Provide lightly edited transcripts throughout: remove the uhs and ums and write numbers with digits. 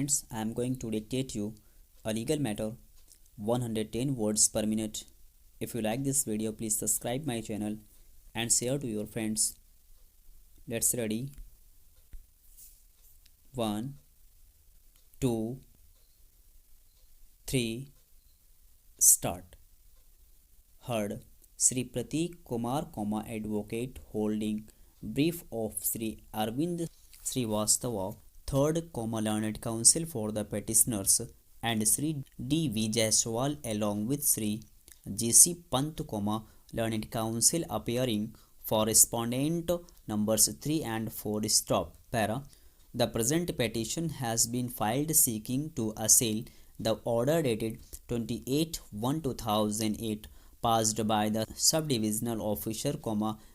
friends, I am going to dictate you a legal matter 110 words per minute. If you like this video, please subscribe my channel and share to your friends. Let's ready. 1 2 3 start. Heard Sri Pratik Kumar, advocate, holding brief of Sri Arvind Srivastava, third, learned counsel for the petitioners, and Sri D. V. Jaiswal along with Sri J. C. Pant, learned counsel appearing for respondent numbers 3 and 4. Stop. Para. The present petition has been filed seeking to assail the order dated 28/1/2008 passed by the subdivisional officer,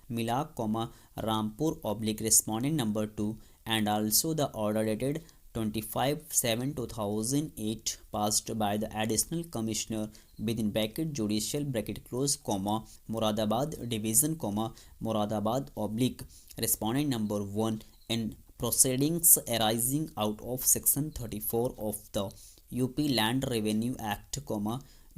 Milak, Rampur, respondent number 2, and also the order dated 25/7/2008 passed by the additional commissioner within bracket judicial bracket close, Moradabad division, Moradabad, respondent number 1, in proceedings arising out of section 34 of the UP Land Revenue Act,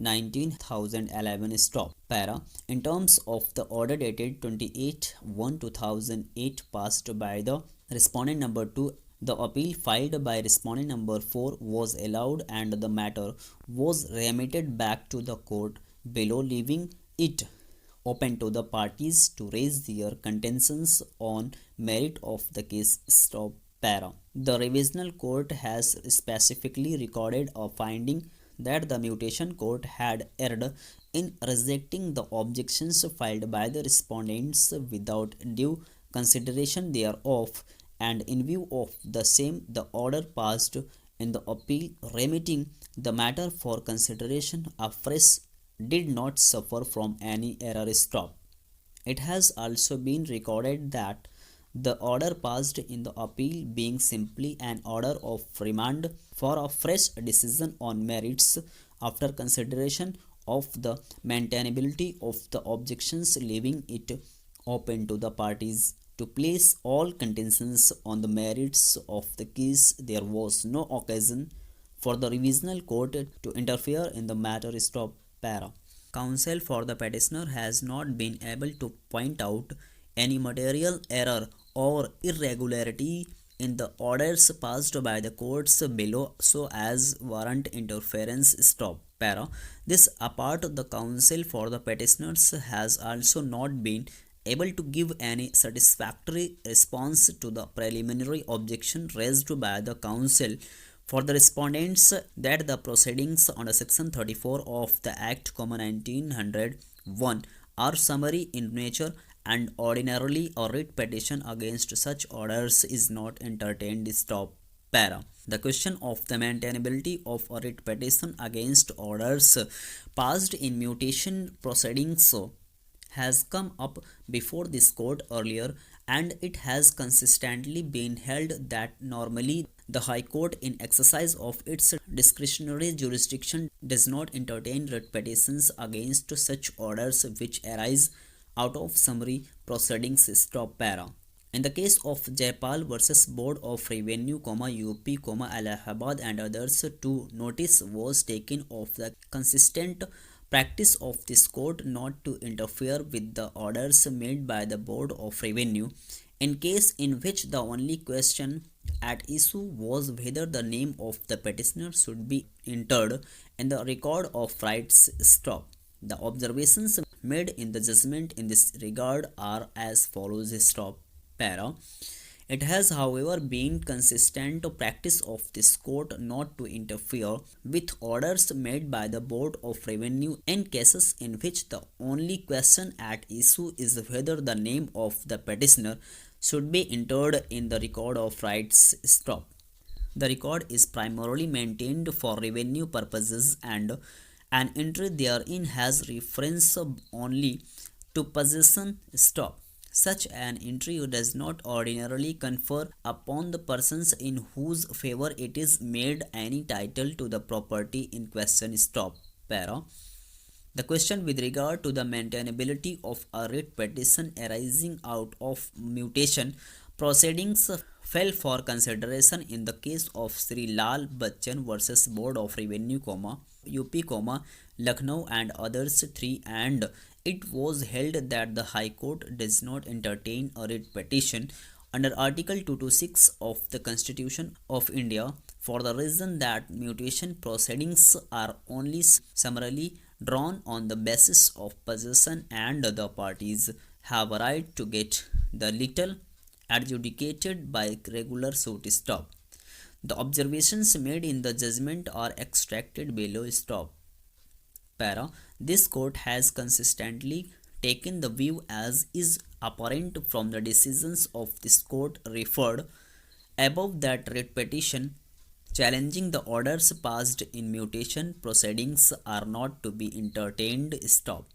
19,011. Stop. Para. In terms of the order dated 28/1/2008 passed by the respondent number 2, the appeal filed by respondent number 4 was allowed and the matter was remitted back to the court below, leaving it open to the parties to raise their contentions on merit of the case. Stop. Para. The revisional court has specifically recorded a finding that the mutation court had erred in rejecting the objections filed by the respondents without due consideration thereof, and in view of the same, the order passed in the appeal remitting the matter for consideration afresh did not suffer from any error. Stop. It has also been recorded that the order passed in the appeal being simply an order of remand for a fresh decision on merits after consideration of the maintainability of the objections, leaving it open to the parties to place all contentions on the merits of the case. There was no occasion for the revisional court to interfere in the matter. Stop. Para. Counsel for the petitioner has not been able to point out any material error or irregularity in the orders passed by the courts below so as warrant interference. Stop. Para. This apart, the counsel for the petitioners has also not been able to give any satisfactory response to the preliminary objection raised by the counsel for the respondents that the proceedings under section 34 of the Act, 1901 are summary in nature, and ordinarily a writ petition against such orders is not entertained. Stop. Para. The question of the maintainability of a writ petition against orders passed in mutation proceedings has come up before this court earlier, and it has consistently been held that normally the High Court, in exercise of its discretionary jurisdiction, does not entertain writ petitions against such orders which arise out of summary proceedings. Stop. Para. In the case of Jaipal versus Board of Revenue, UP, Allahabad and others, too, notice was taken of the consistent practice of this court not to interfere with the orders made by the Board of Revenue in case in which the only question at issue was whether the name of the petitioner should be entered in the record of rights. Stop. The observations made in the judgment in this regard are as follows. Stop. Para. It has, however, been consistent practice of this court not to interfere with orders made by the Board of Revenue in cases in which the only question at issue is whether the name of the petitioner should be entered in the record of rights. Stop. The record is primarily maintained for revenue purposes, and an entry therein has reference only to possession. Stop. Such an entry does not ordinarily confer upon the persons in whose favor it is made any title to the property in question. Stop. Para. The question with regard to the maintainability of a writ petition arising out of mutation Proceedings fell for consideration in the case of Sri Lal Bachchan versus Board of Revenue, UP, Lucknow and others 3, and it was held that the High Court does not entertain a writ petition under Article 226 of the Constitution of India for the reason that mutation proceedings are only summarily drawn on the basis of possession and the parties have a right to get the little adjudicated by regular suit. Stop. The observations made in the judgment are extracted below. Stop. Para. This court has consistently taken the view, as is apparent from the decisions of this court referred above, that writ petition challenging the orders passed in mutation proceedings are not to be entertained. Stop.